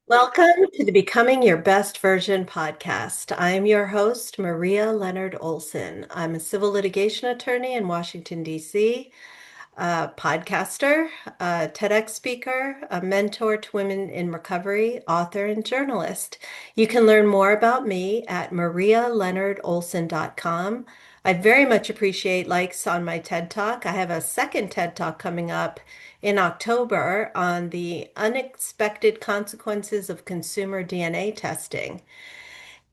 Welcome to the Becoming Your Best Version podcast. I am your host, Maria Leonard Olson. I'm a civil litigation attorney in Washington, D.C., a podcaster, a TEDx speaker, a mentor to women in recovery, author, and journalist. You can learn more about me at marialeonardolson.com. I very much appreciate likes on my TED Talk. I have a second TED Talk coming up in October on the unexpected consequences of consumer DNA testing.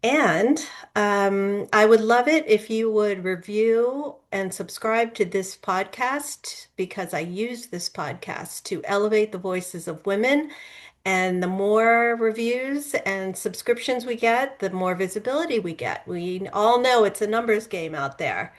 And I would love it if you would review and subscribe to this podcast because I use this podcast to elevate the voices of women. And the more reviews and subscriptions we get, the more visibility we get. We all know it's a numbers game out there.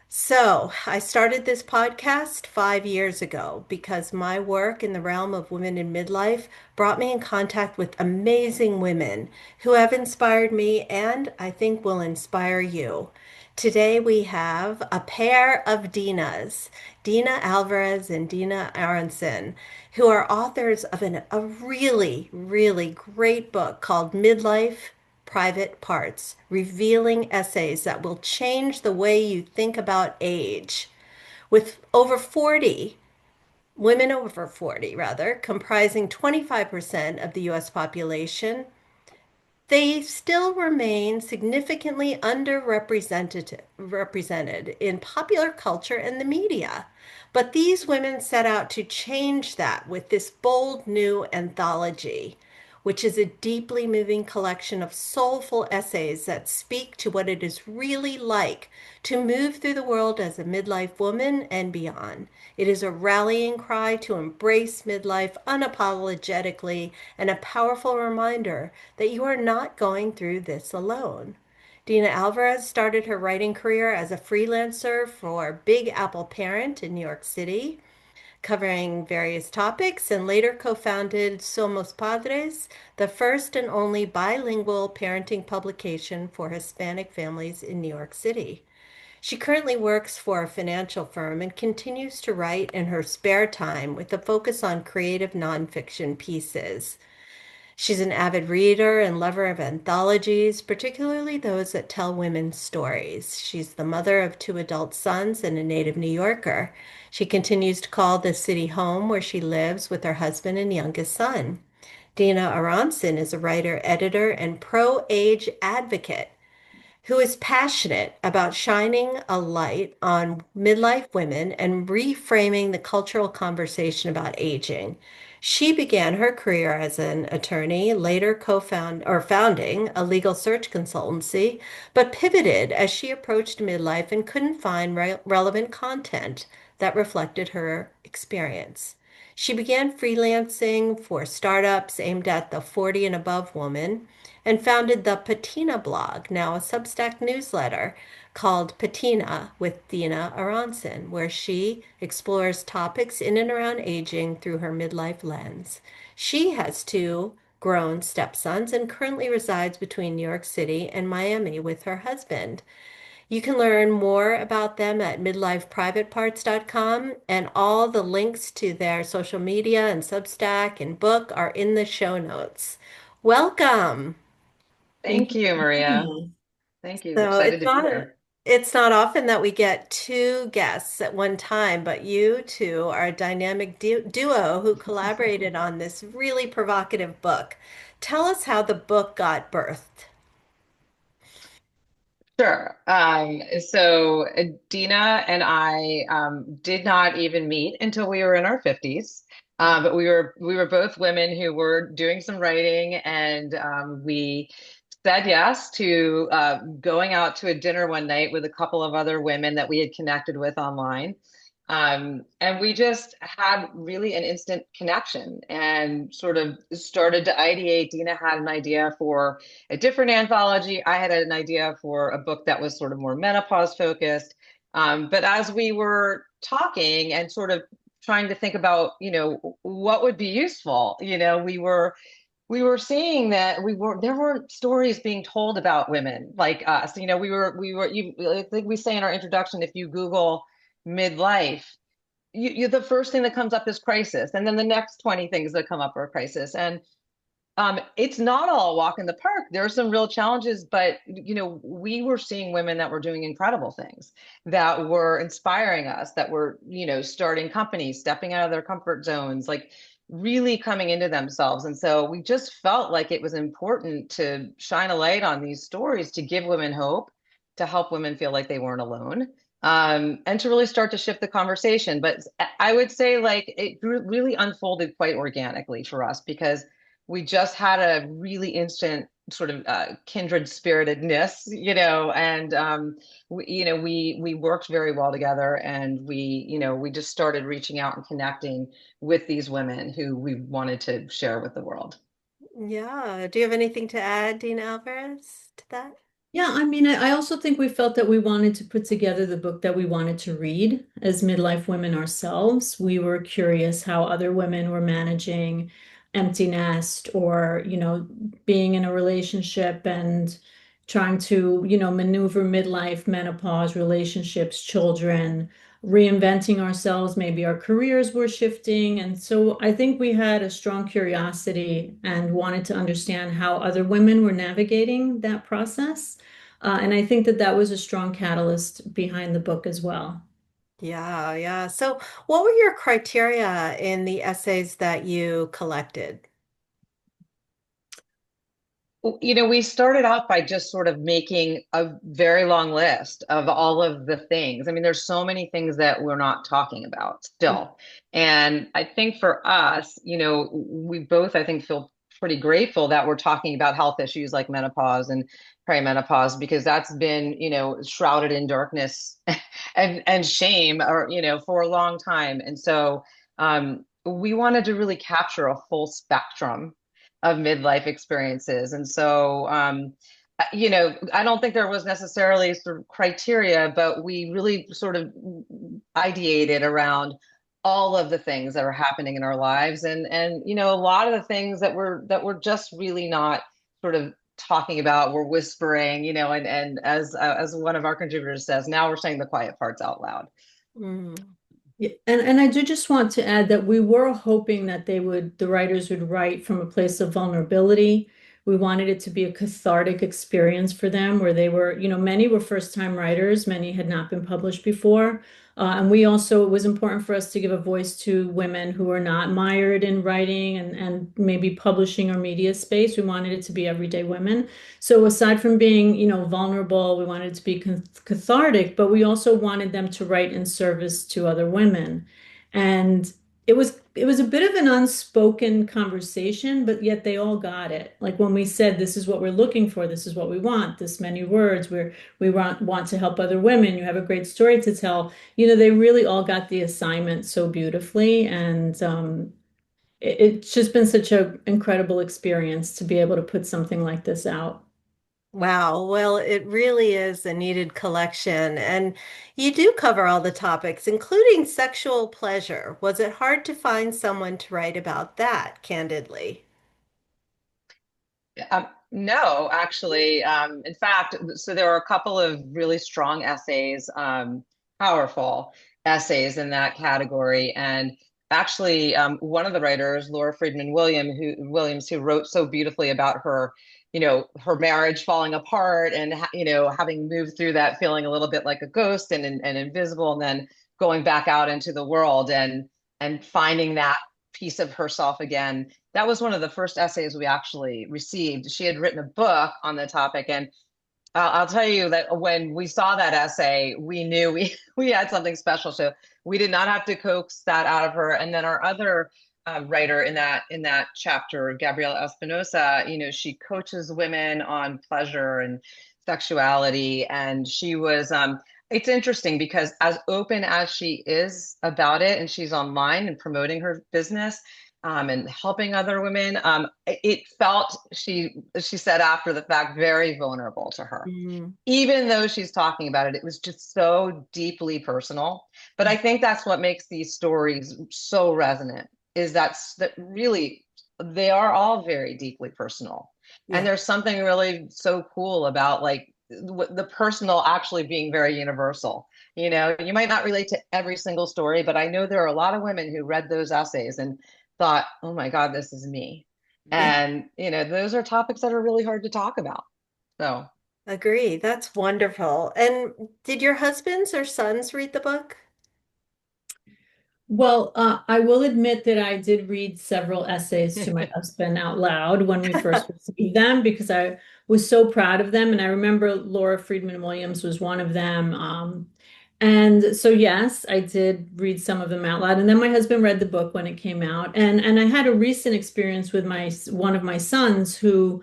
So, I started this podcast 5 years ago because my work in the realm of women in midlife brought me in contact with amazing women who have inspired me and I think will inspire you. Today we have a pair of Dinas, Dina Alvarez and Dina Aronson, who are authors of a really, really great book called Midlife Private Parts, revealing essays that will change the way you think about age. With over 40, women over 40 rather, comprising 25% of the US population, they still remain significantly represented in popular culture and the media. But these women set out to change that with this bold new anthology, which is a deeply moving collection of soulful essays that speak to what it is really like to move through the world as a midlife woman and beyond. It is a rallying cry to embrace midlife unapologetically and a powerful reminder that you are not going through this alone. Dina Alvarez started her writing career as a freelancer for Big Apple Parent in New York City, covering various topics, and later co founded SomosPadres, the first and only bilingual parenting publication for Hispanic families in New York City. She currently works for a financial firm and continues to write in her spare time with a focus on creative nonfiction pieces. She's an avid reader and lover of anthologies, particularly those that tell women's stories. She's the mother of two adult sons and a native New Yorker. She continues to call the city home where she lives with her husband and youngest son. Dina Aronson is a writer, editor, and pro-age advocate who is passionate about shining a light on midlife women and reframing the cultural conversation about aging. She began her career as an attorney, later founding a legal search consultancy, but pivoted as she approached midlife and couldn't find relevant content that reflected her experience. She began freelancing for startups aimed at the 40 and above woman and founded the Patina blog, now a Substack newsletter called Patina with Dina Aronson, where she explores topics in and around aging through her midlife lens. She has two grown stepsons and currently resides between New York City and Miami with her husband. You can learn more about them at midlifeprivateparts.com, and all the links to their social media and Substack and book are in the show notes. Welcome. Thank Thank you you, for Maria. coming. Thank you. So Excited to be here. it's not often that we get two guests at one time, but you two are a dynamic duo who collaborated on this really provocative book. Tell us how the book got birthed. Sure. Dina and I did not even meet until we were in our 50s. But we were both women who were doing some writing, and we said yes to going out to a dinner one night with a couple of other women that we had connected with online. And we just had really an instant connection and sort of started to ideate. Dina had an idea for a different anthology. I had an idea for a book that was sort of more menopause focused. But as we were talking and sort of trying to think about, what would be useful, we were seeing that there weren't stories being told about women like us. I think we say in our introduction, if you Google midlife, the first thing that comes up is crisis, and then the next 20 things that come up are crisis. And It's not all a walk in the park. There are some real challenges, but we were seeing women that were doing incredible things, that were inspiring us, that were, starting companies, stepping out of their comfort zones, like really coming into themselves. And so we just felt like it was important to shine a light on these stories, to give women hope, to help women feel like they weren't alone. And to really start to shift the conversation. But I would say like it really unfolded quite organically for us because we just had a really instant sort of kindred spiritedness, and we worked very well together, and we just started reaching out and connecting with these women who we wanted to share with the world. Yeah. Do you have anything to add, Dina Alvarez, to that? Yeah, I mean, I also think we felt that we wanted to put together the book that we wanted to read as midlife women ourselves. We were curious how other women were managing empty nest or, being in a relationship and trying to, maneuver midlife, menopause, relationships, children, reinventing ourselves. Maybe our careers were shifting. And so I think we had a strong curiosity and wanted to understand how other women were navigating that process. And I think that that was a strong catalyst behind the book as well. Yeah, yeah. So, what were your criteria in the essays that you collected? We started out by just sort of making a very long list of all of the things. I mean, there's so many things that we're not talking about still. And I think for us, we both, I think, feel pretty grateful that we're talking about health issues like menopause and perimenopause because that's been, shrouded in darkness and shame or, for a long time. And so we wanted to really capture a full spectrum of midlife experiences. And so, I don't think there was necessarily sort of criteria, but we really sort of ideated around all of the things that are happening in our lives, and a lot of the things that we're just really not sort of talking about. We're whispering, and as one of our contributors says, now we're saying the quiet parts out loud. Mm. Yeah, and I do just want to add that we were hoping that the writers would write from a place of vulnerability. We wanted it to be a cathartic experience for them where they were, many were first-time writers, many had not been published before. And we also, it was important for us to give a voice to women who are not mired in writing and maybe publishing or media space. We wanted it to be everyday women. So aside from being, vulnerable, we wanted it to be cathartic, but we also wanted them to write in service to other women. And it was a bit of an unspoken conversation, but yet they all got it. Like when we said, this is what we're looking for, this is what we want, this many words, we want to help other women, you have a great story to tell. They really all got the assignment so beautifully. And it's just been such an incredible experience to be able to put something like this out. Wow. Well, it really is a needed collection. And you do cover all the topics, including sexual pleasure. Was it hard to find someone to write about that, candidly? No, actually. In fact, so there were a couple of really strong essays, powerful essays in that category. And actually, one of the writers, Laura Friedman Williams, who wrote so beautifully about her, her marriage falling apart and, having moved through that feeling a little bit like a ghost and invisible, and then going back out into the world and finding that piece of herself again. That was one of the first essays we actually received. She had written a book on the topic, and I'll tell you that when we saw that essay, we knew we we had something special. So we did not have to coax that out of her. And then our other writer in that chapter, Gabriela Espinosa, she coaches women on pleasure and sexuality, and she was. It's interesting because as open as she is about it, and she's online and promoting her business, and helping other women. It felt she said after the fact very vulnerable to her, Mm. even though she's talking about it. It was just so deeply personal. But I think that's what makes these stories so resonant. Is that really they are all very deeply personal, and Yeah. there's something really so cool about like the personal actually being very universal. You might not relate to every single story, but I know there are a lot of women who read those essays and thought, oh my God, this is me. Yeah, And, those are topics that are really hard to talk about. So, agree. That's wonderful. And did your husbands or sons read the book? Well, I will admit that I did read several essays to my husband out loud when we first received them because I was so proud of them. And I remember Laura Friedman Williams was one of them. And so, yes, I did read some of them out loud. And then my husband read the book when it came out. And I had a recent experience with my one of my sons who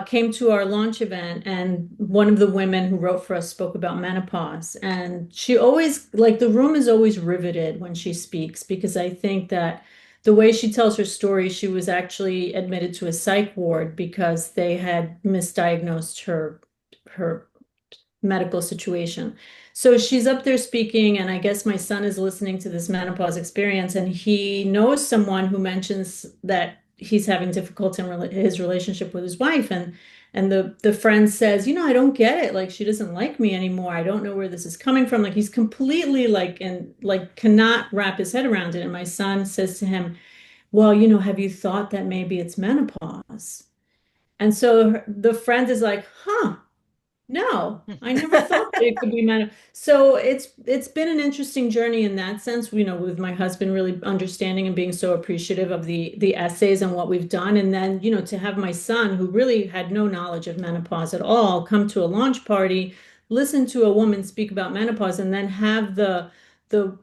came to our launch event, and one of the women who wrote for us spoke about menopause. And she always, like, the room is always riveted when she speaks because I think that the way she tells her story, she was actually admitted to a psych ward because they had misdiagnosed her medical situation. So she's up there speaking, and I guess my son is listening to this menopause experience, and he knows someone who mentions that he's having difficulty in his relationship with his wife, and the friend says, I don't get it. Like she doesn't like me anymore. I don't know where this is coming from. Like he's completely like and like cannot wrap his head around it. And my son says to him, well, have you thought that maybe it's menopause? And so the friend is like, huh. No, I never thought that it could be So it's been an interesting journey in that sense, with my husband really understanding and being so appreciative of the essays and what we've done. And then, to have my son, who really had no knowledge of menopause at all, come to a launch party, listen to a woman speak about menopause, and then have the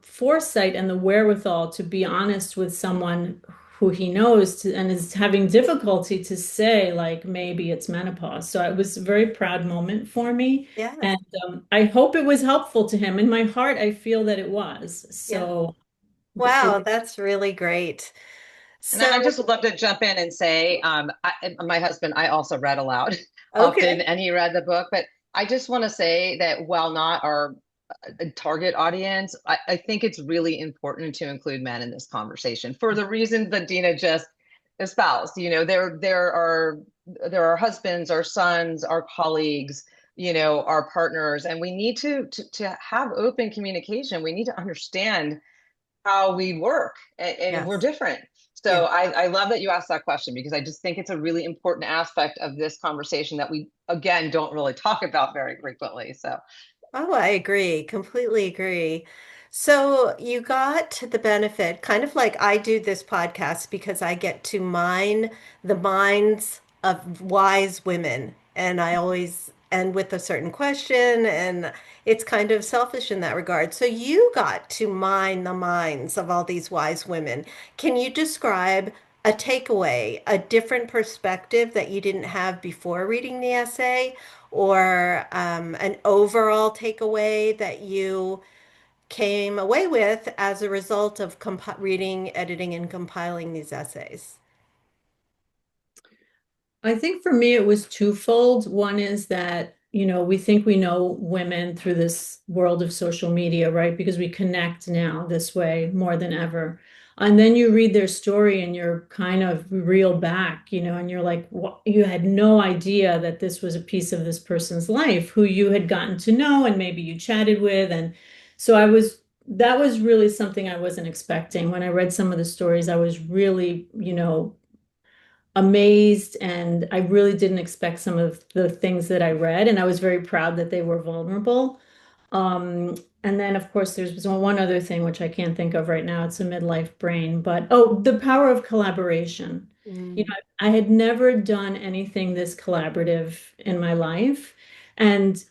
foresight and the wherewithal to be honest with someone who he knows and is having difficulty to say, like, maybe it's menopause. So it was a very proud moment for me. Yeah. And I hope it was helpful to him. In my heart, I feel that it was. Yeah. So Wow, it, that's really great. and I So, just would love to jump in and say, my husband, I also read aloud often, okay. and he read the book. But I just want to say that while not our target audience, I think it's really important to include men in this conversation for the reasons that Dina just espoused. There are husbands, our sons, our colleagues, our partners, and we need to have open communication. We need to understand how we work, and we're Yes. different. So Yeah. I love that you asked that question because I just think it's a really important aspect of this conversation that we, again, don't really talk about very frequently. So Oh, I agree. Completely agree. So you got the benefit, kind of like I do this podcast because I get to mine the minds of wise women. And I always end with a certain question, and it's kind of selfish in that regard. So you got to mine the minds of all these wise women. Can you describe a takeaway, a different perspective that you didn't have before reading the essay? Or an overall takeaway that you came away with as a result of reading, editing, and compiling these essays? I think for me it was twofold. One is that, we think we know women through this world of social media, right? Because we connect now this way more than ever. And then you read their story and you're kind of reel back, and you're like, what? You had no idea that this was a piece of this person's life who you had gotten to know and maybe you chatted with. And so that was really something I wasn't expecting. When I read some of the stories, I was really, amazed, and I really didn't expect some of the things that I read, and I was very proud that they were vulnerable. Um, and then of course there's one other thing which I can't think of right now. It's a midlife brain, but oh, the power of collaboration. Mm, I had never done anything this collaborative in my life, and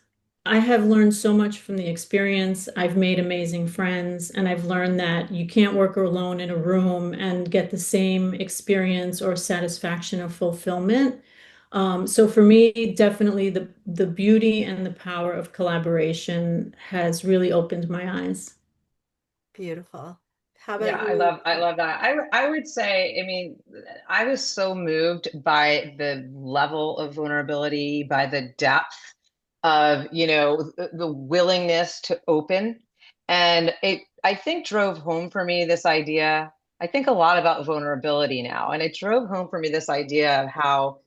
I have learned so much from the experience. I've made amazing friends, and I've learned that you can't work alone in a room and get the same experience or satisfaction or fulfillment. So for me, definitely the beauty and the power of collaboration has really opened my eyes. beautiful. How yeah, about you? I love that. I would say, I mean, I was so moved by the level of vulnerability, by the depth of, the willingness to open. And it, I think, drove home for me this idea. I think a lot about vulnerability now, and it drove home for me this idea of how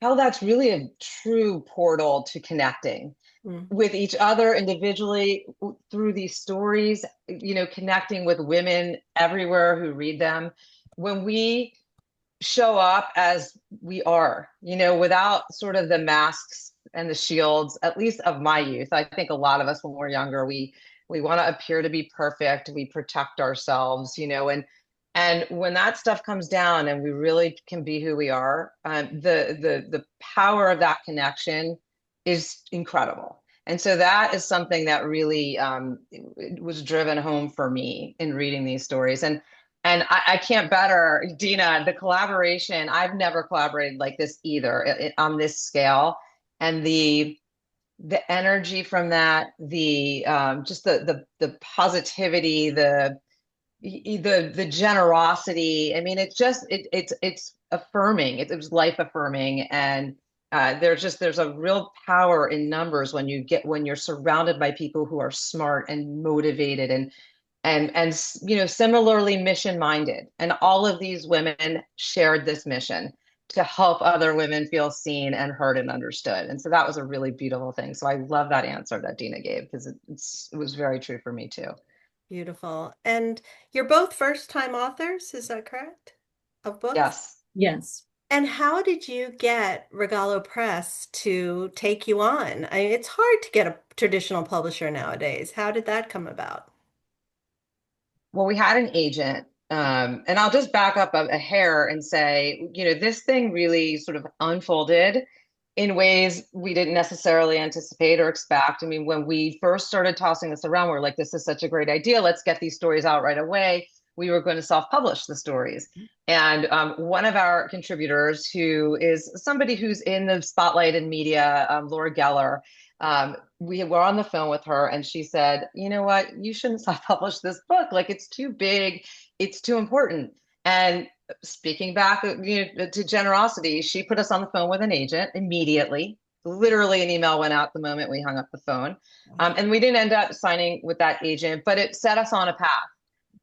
that's really a true portal to connecting Mm, with each other individually through these stories, connecting with women everywhere who read them. When we show up as we are, without sort of the masks and the shields, at least of my youth. I think a lot of us when we're younger, we want to appear to be perfect. We protect ourselves, and when that stuff comes down and we really can be who we are, the power of that connection is incredible. And so that is something that really was driven home for me in reading these stories. And I can't better, Dina, the collaboration. I've never collaborated like this either on this scale. And the energy from that, the just the positivity, the generosity. I mean, it's affirming. It was life affirming, and there's a real power in numbers when you're surrounded by people who are smart and motivated and similarly mission minded. And all of these women shared this mission to help other women feel seen and heard and understood. And so that was a really beautiful thing. So I love that answer that Dina gave because it was very true for me too. Beautiful. And you're both first-time authors, is that correct? Of books? Yes. Yes. And how did you get Regalo Press to take you on? It's hard to get a traditional publisher nowadays. How did that come about? Well, we had an agent, and I'll just back up a hair and say, this thing really sort of unfolded in ways we didn't necessarily anticipate or expect. I mean, when we first started tossing this around, we are like, this is such a great idea. Let's get these stories out right away. We were going to self-publish the stories. And one of our contributors, who is somebody who's in the spotlight in media, Laura Geller, we were on the phone with her and she said, you know what, you shouldn't self-publish this book. Like, it's too big, it's too important. And speaking back, to generosity, she put us on the phone with an agent immediately. Literally, an email went out the moment we hung up the phone. And we didn't end up signing with that agent, but it set us on a path.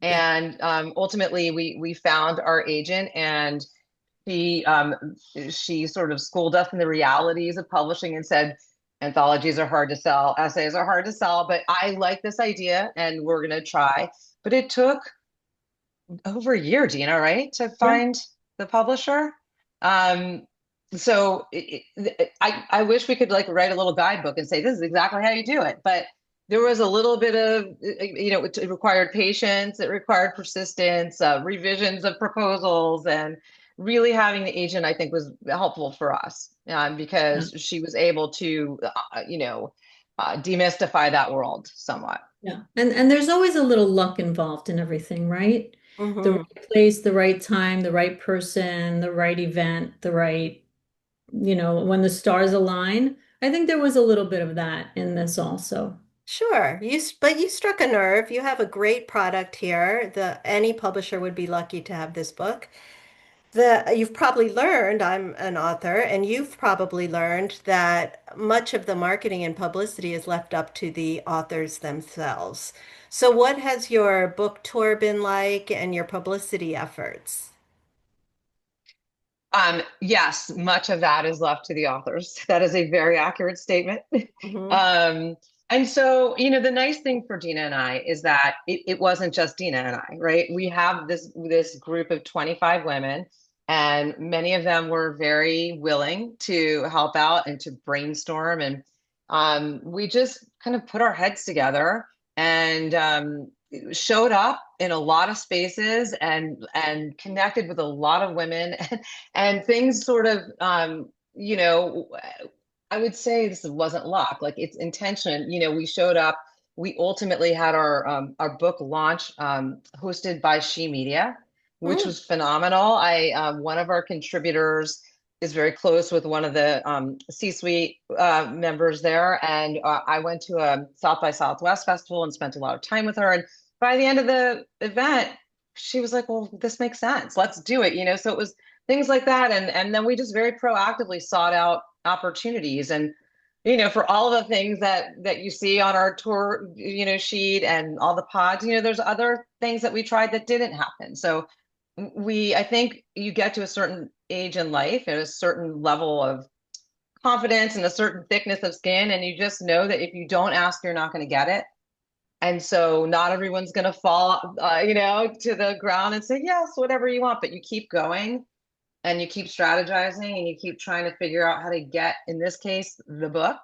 Yeah. And ultimately, we found our agent, and she sort of schooled us in the realities of publishing and said, anthologies are hard to sell, essays are hard to sell, but I like this idea and we're going to try. But it took over a year, Dina, right, to Yeah. find the publisher. Um, I wish we could like write a little guidebook and say, this is exactly how you do it. But there was a little bit of, it required patience, it required persistence, revisions of proposals, and really having the agent, I think, was helpful for us Yeah. because she was able to, demystify that world somewhat. Yeah. And there's always a little luck involved in everything, right? The Hmm. right place, the right time, the right person, the right event, the right, when the stars align. I think there was a little bit of that in this also. Sure. But you struck a nerve. You have a great product here. Any publisher would be lucky to have this book. You've probably learned, I'm an author, and you've probably learned that much of the marketing and publicity is left up to the authors themselves. So, what has your book tour been like and your publicity efforts? Yes, much of that is left to the authors. That is a very accurate statement. Hmm. Um, and so, the nice thing for Dina and I is that it wasn't just Dina and I, right? We have this group of 25 women, and many of them were very willing to help out and to brainstorm. And we just kind of put our heads together and showed up in a lot of spaces and connected with a lot of women and things sort of you know I would say this wasn't luck, like it's intention. We showed up. We ultimately had our book launch hosted by She Media, which Mm. was phenomenal. I One of our contributors is very close with one of the C-suite members there, and I went to a South by Southwest festival and spent a lot of time with her. And by the end of the event, she was like, "Well, this makes sense. Let's do it." So it was things like that, and then we just very proactively sought out opportunities. And for all of the things that you see on our tour sheet and all the pods, there's other things that we tried that didn't happen. So I think you get to a certain age in life at a certain level of confidence and a certain thickness of skin, and you just know that if you don't ask, you're not going to get it. And so not everyone's going to fall to the ground and say yes, whatever you want, but you keep going. and you keep strategizing and you keep trying to figure out how to get, in this case, the book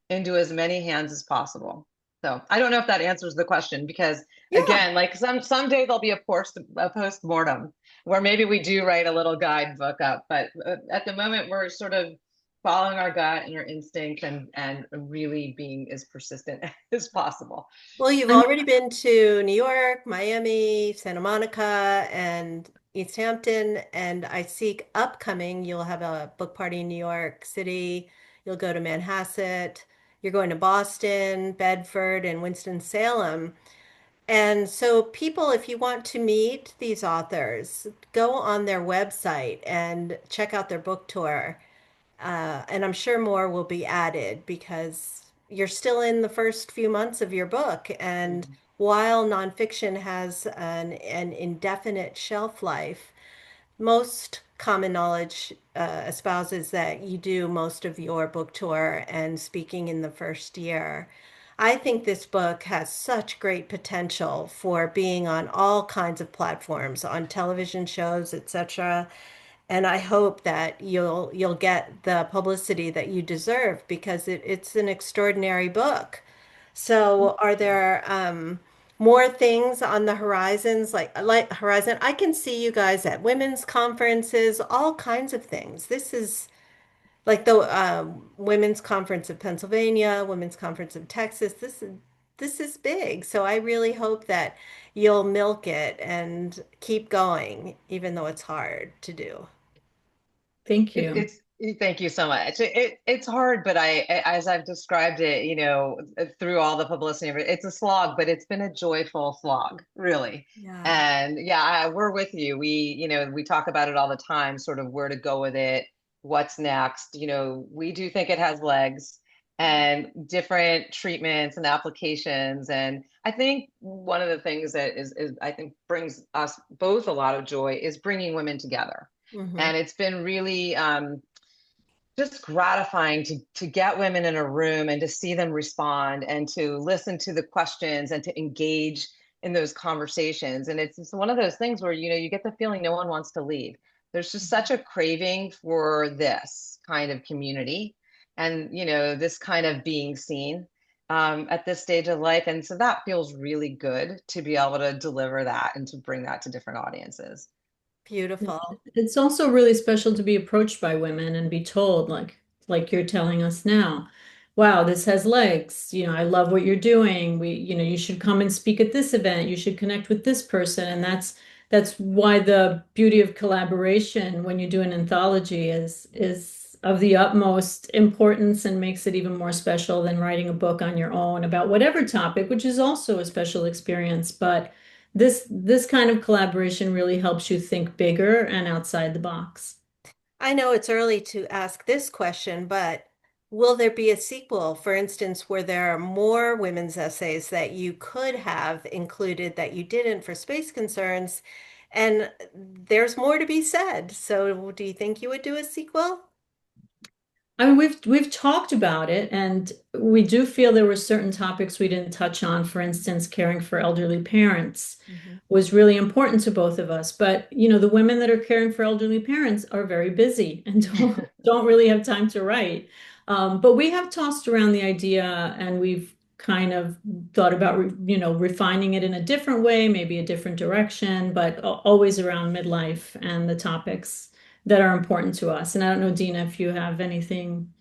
into as many hands as possible. So I don't know if that answers the question because Yeah. again, like someday there'll be a post-mortem where maybe we do write a little guidebook up, but at the moment we're sort of following our gut and our instinct and really being as persistent as possible. Well, you've I mean, already been to New York, Miami, Santa Monica, and East Hampton, and I see upcoming, you'll have a book party in New York City. You'll go to Manhasset. You're going to Boston, Bedford, and Winston-Salem. And so, people, if you want to meet these authors, go on their website and check out their book tour. And I'm sure more will be added because you're still in the first few months of your book. And Mhm. while nonfiction has an indefinite shelf life, most common knowledge espouses that you do most of your book tour and speaking in the first year. I think this book has such great potential for being on all kinds of platforms, on television shows, etc. And I hope that you'll get the publicity that you deserve because it's an extraordinary book. So, are there more things on the horizons, like horizon? I can see you guys at women's conferences, all kinds of things. This is like the Women's Conference of Pennsylvania, Women's Conference of Texas. This is big. So I really hope that you'll milk it and keep going, even though it's hard to do. thank It, you. it's Thank you so much. It's hard, but as I've described it, through all the publicity of it, it's a slog, but it's been a joyful slog, really. Yeah. And yeah, we're with you. We talk about it all the time, sort of where to go with it, what's next. We do think it has legs and different treatments and applications. And I think one of the things that is I think brings us both a lot of joy is bringing women together. Hmm. And it's been really just gratifying to get women in a room and to see them respond and to listen to the questions and to engage in those conversations. And it's one of those things where you get the feeling no one wants to leave. There's just such a craving for this kind of community and this kind of being seen at this stage of life. And so that feels really good to be able to deliver that and to bring that to different audiences. Beautiful. It's also really special to be approached by women and be told, like you're telling us now, wow, this has legs. I love what you're doing. You should come and speak at this event. You should connect with this person. And that's why the beauty of collaboration when you do an anthology is of the utmost importance and makes it even more special than writing a book on your own about whatever topic, which is also a special experience. But this kind of collaboration really helps you think bigger and outside the box. I know it's early to ask this question, but will there be a sequel, for instance, where there are more women's essays that you could have included that you didn't for space concerns? And there's more to be said. So, do you think you would do a sequel? I mean, we've talked about it, and we do feel there were certain topics we didn't touch on. For instance, caring for elderly parents Mhm. was really important to both of us. But the women that are caring for elderly parents are very busy and don't really have time to write. But we have tossed around the idea, and we've kind of thought about refining it in a different way, maybe a different direction, but always around midlife and the topics that are important to us. And I don't know, Dina, if you have anything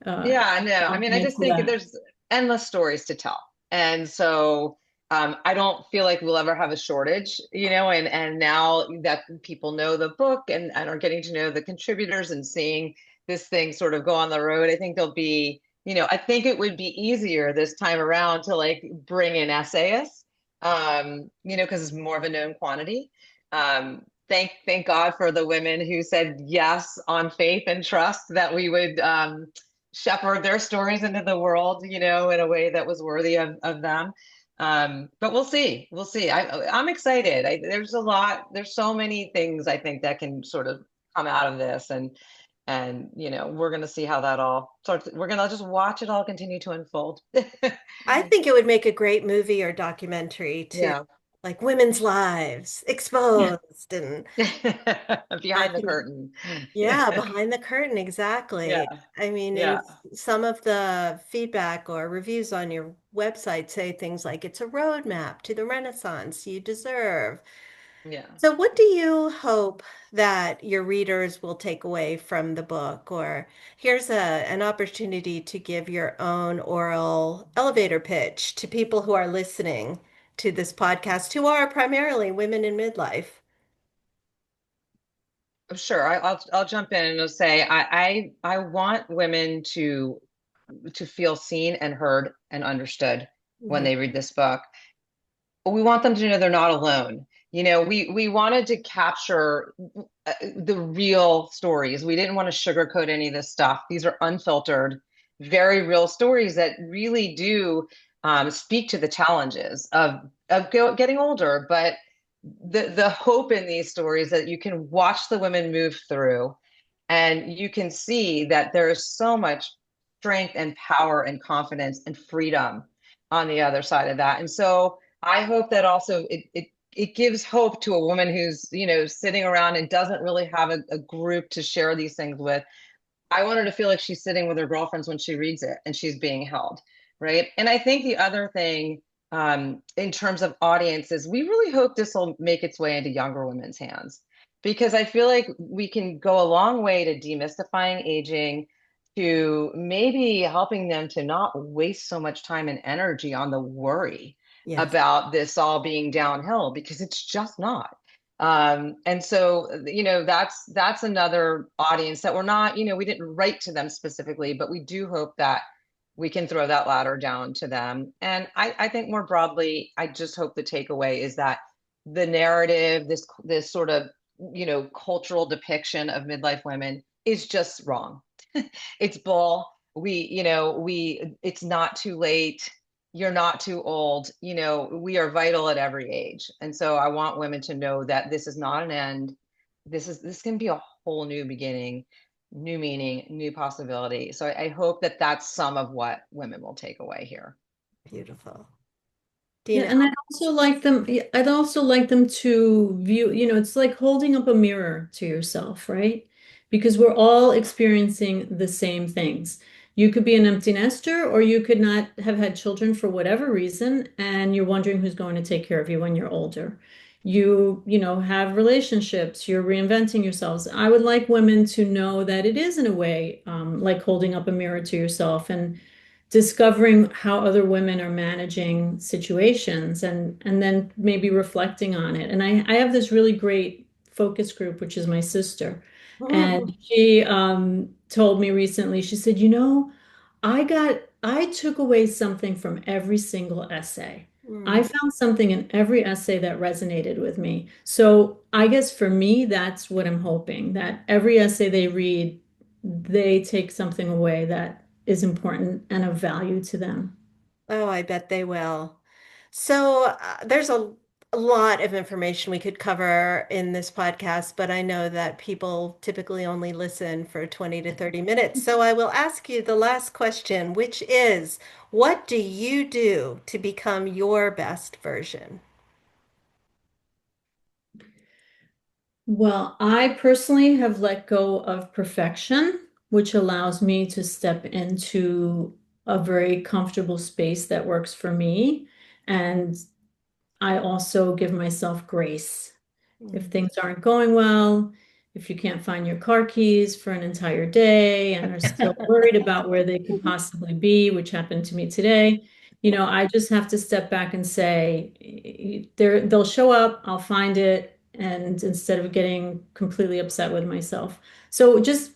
Yeah, no, I mean, I add just to think that. there's endless stories to tell. And so I don't feel like we'll ever have a shortage, and now that people know the book and are getting to know the contributors and seeing this thing sort of go on the road, I think there'll be, I think it would be easier this time around to like bring in essayists, because it's more of a known quantity. Thank God for the women who said yes on faith and trust that we would shepherd their stories into the world, in a way that was worthy of them. But we'll see. We'll see. I'm excited. There's so many things I think that can sort of come out of this and we're going to see how that all starts. We're going to just watch it all continue to unfold. I think it would make a great movie or documentary too. Yeah. like women's lives exposed, and I Behind the can, curtain. yeah, behind the curtain, exactly. Yeah, I mean, yeah, some of the feedback or reviews on your website say things like it's a roadmap to the Renaissance you deserve. yeah. So, what do you hope that your readers will take away from the book? Or here's an opportunity to give your own oral elevator pitch to people who are listening to this podcast, who are primarily women in midlife. Sure. I'll jump in and I'll say I want women to feel seen and heard and understood when Mhm. they read this book. We want them to know they're not alone. We wanted to capture the real stories. We didn't want to sugarcoat any of this stuff. These are unfiltered, very real stories that really do speak to the challenges of getting older. But the hope in these stories that you can watch the women move through, and you can see that there is so much strength and power and confidence and freedom on the other side of that. And so I hope that also it gives hope to a woman who's, sitting around and doesn't really have a group to share these things with. I want her to feel like she's sitting with her girlfriends when she reads it and she's being held, right? And I think the other thing, in terms of audiences, we really hope this will make its way into younger women's hands, because I feel like we can go a long way to demystifying aging, to maybe helping them to not waste so much time and energy on the worry Yes. about this all being downhill, because it's just not. And so, that's another audience that we're not, we didn't write to them specifically, but we do hope that we can throw that ladder down to them. And I think more broadly, I just hope the takeaway is that the narrative, this sort of, cultural depiction of midlife women is just wrong. It's bull. It's not too late. You're not too old. We are vital at every age. And so I want women to know that this is not an end. This can be a whole new beginning, new meaning, new possibility. So I hope that that's some of what women will take away here. Beautiful. Yeah, Dina. and I'd also like them to view, it's like holding up a mirror to yourself, right? Because we're all experiencing the same things. You could be an empty nester, or you could not have had children for whatever reason, and you're wondering who's going to take care of you when you're older. Have relationships, you're reinventing yourselves. I would like women to know that it is in a way, like holding up a mirror to yourself and discovering how other women are managing situations, and then maybe reflecting on it. And I have this really great focus group, which is my sister. And she told me recently, she said, I took away something from every single essay. I Mm. found something in every essay that resonated with me. So I guess for me, that's what I'm hoping, that every essay they read, they take something away that is important and of value to them. Oh, I bet they will. So there's a lot of information we could cover in this podcast, but I know that people typically only listen for 20 to 30 minutes. So I will ask you the last question, which is, what do you do to become your best version? Well, I personally have let go of perfection, which allows me to step into a very comfortable space that works for me. And I also give myself grace. If Mm. things aren't going well, if you can't find your car keys for an entire day and are still worried about where they could possibly be, which happened to me today, I just have to step back and say, they'll show up, I'll find it, and instead of getting completely upset with myself. So just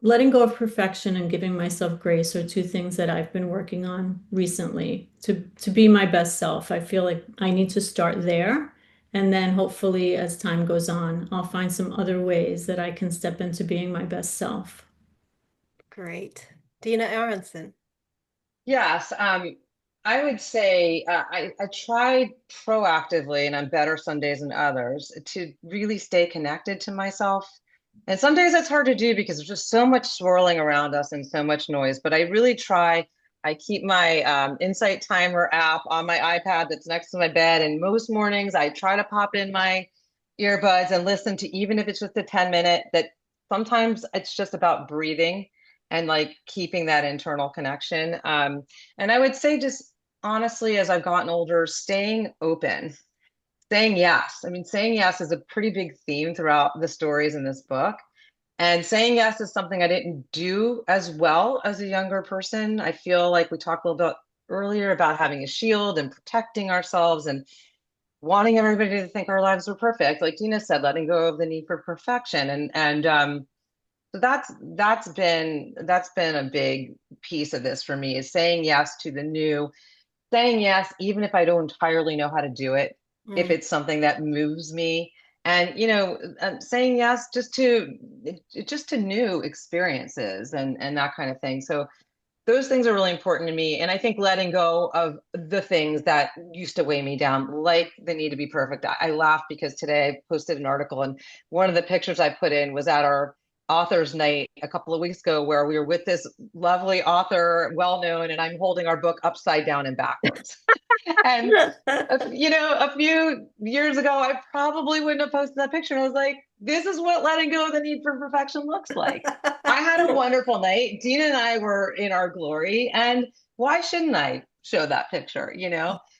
letting go of perfection and giving myself grace are two things that I've been working on recently to be my best self. I feel like I need to start there. And then hopefully, as time goes on, I'll find some other ways that I can step into being my best self. Great. Dina Aronson. Yes, I would say I try proactively, and I'm better some days than others, to really stay connected to myself. And some days that's hard to do because there's just so much swirling around us and so much noise. But I really try. I keep my Insight Timer app on my iPad that's next to my bed. And most mornings I try to pop in my earbuds and listen to, even if it's just a 10 minute, that sometimes it's just about breathing and like keeping that internal connection. And I would say just honestly, as I've gotten older, staying open, saying yes. I mean, saying yes is a pretty big theme throughout the stories in this book. And saying yes is something I didn't do as well as a younger person. I feel like we talked a little bit earlier about having a shield and protecting ourselves and wanting everybody to think our lives were perfect. Like Dina said, letting go of the need for perfection. And so that's been a big piece of this for me, is saying yes to the new, saying yes, even if I don't entirely know how to do it, if Mm. it's something that moves me, and saying yes just to new experiences and that kind of thing. So those things are really important to me. And I think letting go of the things that used to weigh me down, like the need to be perfect. I laugh because today I posted an article, and one of the pictures I put in was at our author's night a couple of weeks ago, where we were with this lovely author, well known, and I'm holding our book upside down and backwards. And a few years ago, I probably wouldn't have posted that picture. And I was like, this is what letting go of the need for perfection looks like. I had a wonderful night. Dina and I were in our glory. And why shouldn't I show that picture,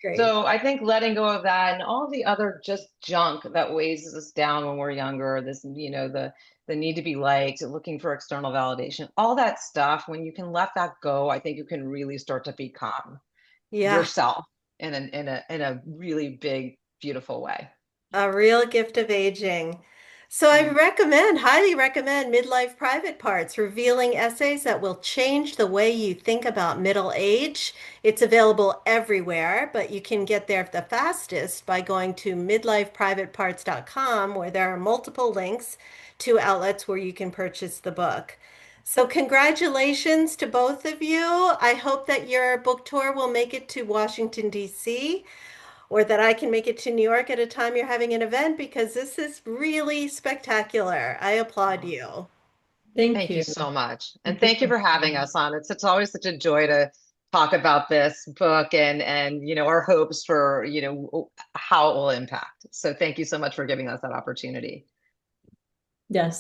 Great. So I think letting go of that and all the other just junk that weighs us down when we're younger, the need to be liked, looking for external validation, all that stuff, when you can let that go, I think you can really start to become Yeah. yourself in a really big, beautiful way. A real gift of aging. So I Mm. recommend, highly recommend Midlife Private Parts, revealing essays that will change the way you think about middle age. It's available everywhere, but you can get there the fastest by going to midlifeprivateparts.com, where there are multiple links to outlets where you can purchase the book. So congratulations to both of you. I hope that your book tour will make it to Washington, D.C., or that I can make it to New York at a time you're having an event, because this is really spectacular. I applaud Oh, you. Thank thank you you. so much. And Thank you thank you so for having much. us on. It's always such a joy to talk about this book and our hopes for, how it will impact. So thank you so much for giving us that opportunity. Yes.